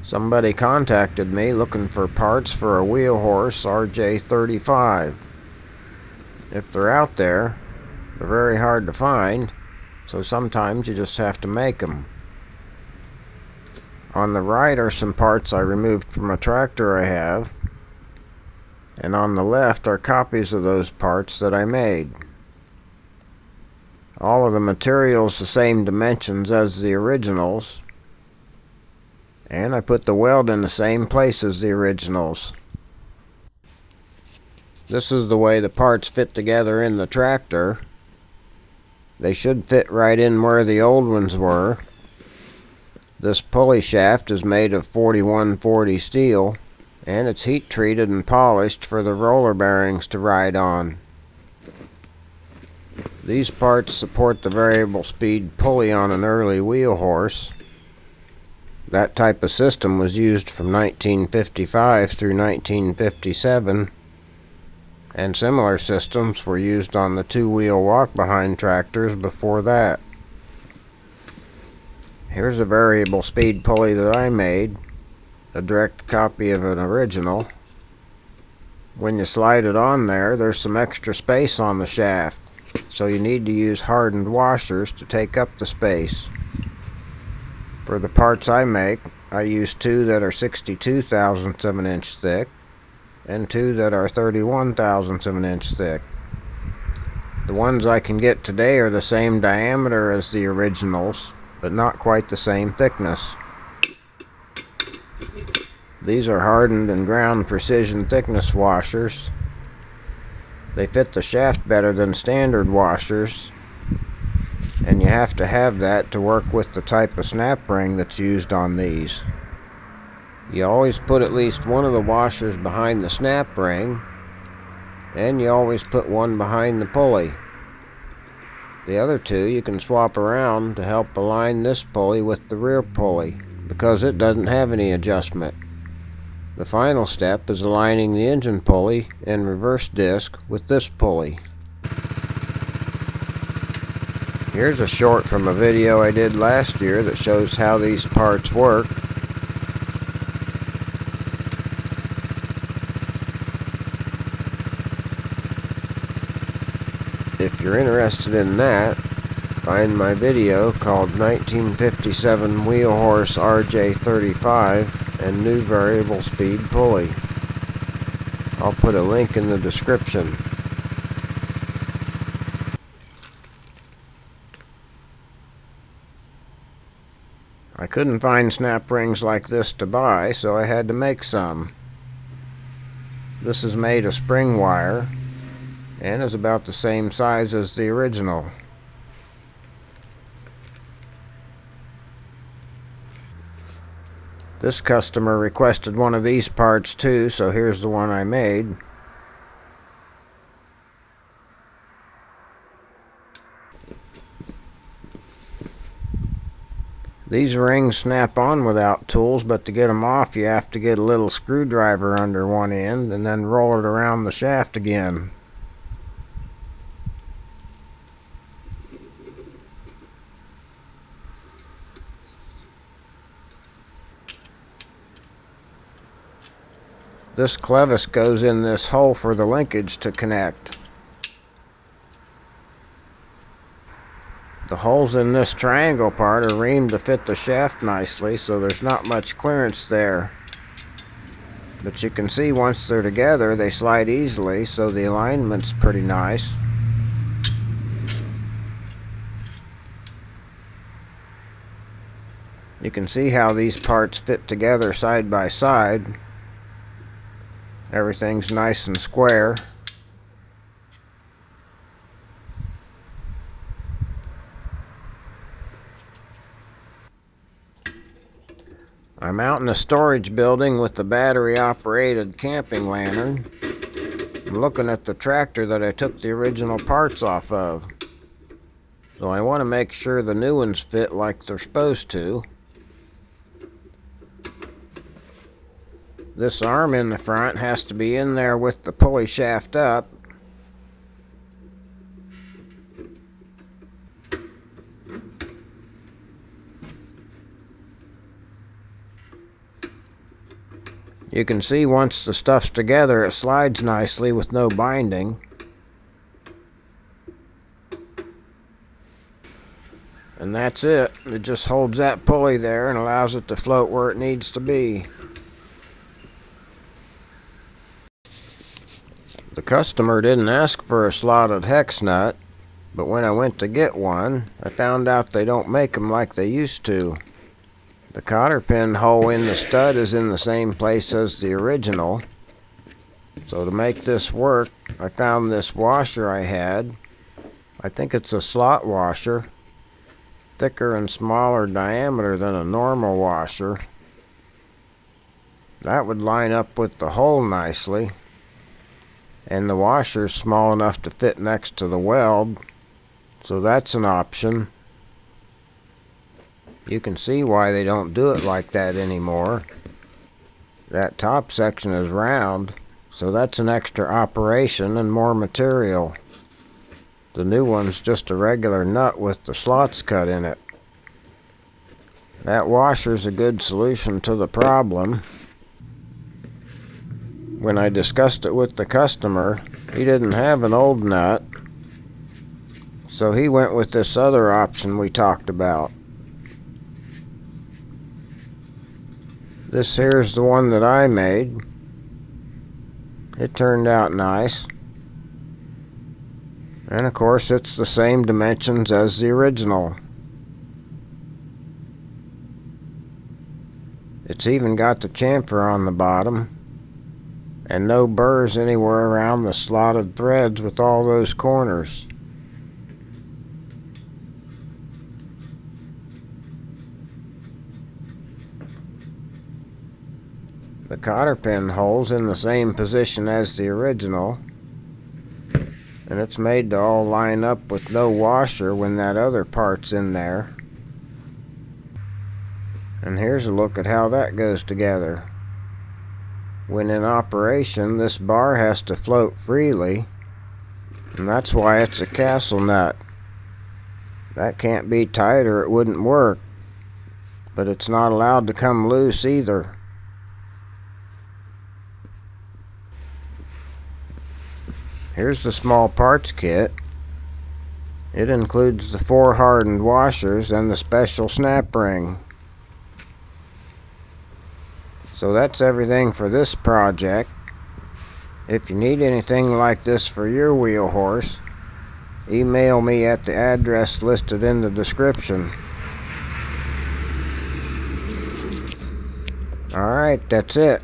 Somebody contacted me looking for parts for a wheel horse RJ35. If they're out there, they're very hard to find, so sometimes you just have to make them. On the right are some parts I removed from a tractor I have, and on the left are copies of those parts that I made. All of the materials the same dimensions as the originals, and I put the weld in the same place as the originals. This is the way the parts fit together in the tractor. They should fit right in where the old ones were. This pulley shaft is made of 4140 steel, and it's heat treated and polished for the roller bearings to ride on. These parts support the variable speed pulley on an early wheel horse. That type of system was used from 1955 through 1957, and similar systems were used on the two-wheel walk-behind tractors before that. Here's a variable speed pulley that I made, a direct copy of an original. When you slide it on there, there's some extra space on the shaft, so you need to use hardened washers to take up the space. For the parts I make, I use two that are 62 thousandths of an inch thick and two that are 31 thousandths of an inch thick. The ones I can get today are the same diameter as the originals, but not quite the same thickness. These are hardened and ground precision thickness washers. They fit the shaft better than standard washers, and you have to have that to work with the type of snap ring that's used on these. You always put at least one of the washers behind the snap ring, and you always put one behind the pulley. The other two you can swap around to help align this pulley with the rear pulley, because it doesn't have any adjustment. The final step is aligning the engine pulley and reverse disc with this pulley. Here's a short from a video I did last year that shows how these parts work. If you're interested in that, find my video called 1957 Wheel Horse RJ35 and New Variable Speed Pulley. I'll put a link in the description. I couldn't find snap rings like this to buy, so I had to make some. This is made of spring wire and is about the same size as the original. This customer requested one of these parts too, so here's the one I made. These rings snap on without tools, but to get them off you have to get a little screwdriver under one end and then roll it around the shaft again. This clevis goes in this hole for the linkage to connect. The holes in this triangle part are reamed to fit the shaft nicely, so there's not much clearance there. But you can see once they're together they slide easily, so the alignment's pretty nice. You can see how these parts fit together side by side. Everything's nice and square. I'm out in a storage building with the battery-operated camping lantern. I'm looking at the tractor that I took the original parts off of. So I want to make sure the new ones fit like they're supposed to. This arm in the front has to be in there with the pulley shaft up. You can see once the stuff's together, it slides nicely with no binding. And that's it. It just holds that pulley there and allows it to float where it needs to be. The customer didn't ask for a slotted hex nut, but when I went to get one, I found out they don't make them like they used to. The cotter pin hole in the stud is in the same place as the original. So to make this work, I found this washer I had. I think it's a slot washer, thicker and smaller diameter than a normal washer. That would line up with the hole nicely. And the washer's small enough to fit next to the weld, so that's an option. You can see why they don't do it like that anymore. That top section is round, so that's an extra operation and more material. The new one's just a regular nut with the slots cut in it. That washer's a good solution to the problem. When I discussed it with the customer, he didn't have an old nut, so he went with this other option we talked about. This here's the one that I made. It turned out nice. And of course it's the same dimensions as the original. It's even got the chamfer on the bottom. And no burrs anywhere around the slotted threads with all those corners. The cotter pin hole's in the same position as the original, and it's made to all line up with no washer when that other part's in there. And here's a look at how that goes together. When in operation, this bar has to float freely, and that's why it's a castle nut. That can't be tight or it wouldn't work, but it's not allowed to come loose either. Here's the small parts kit. It includes the 4 hardened washers and the special snap ring. So that's everything for this project. If you need anything like this for your wheel horse, email me at the address listed in the description. Alright, that's it.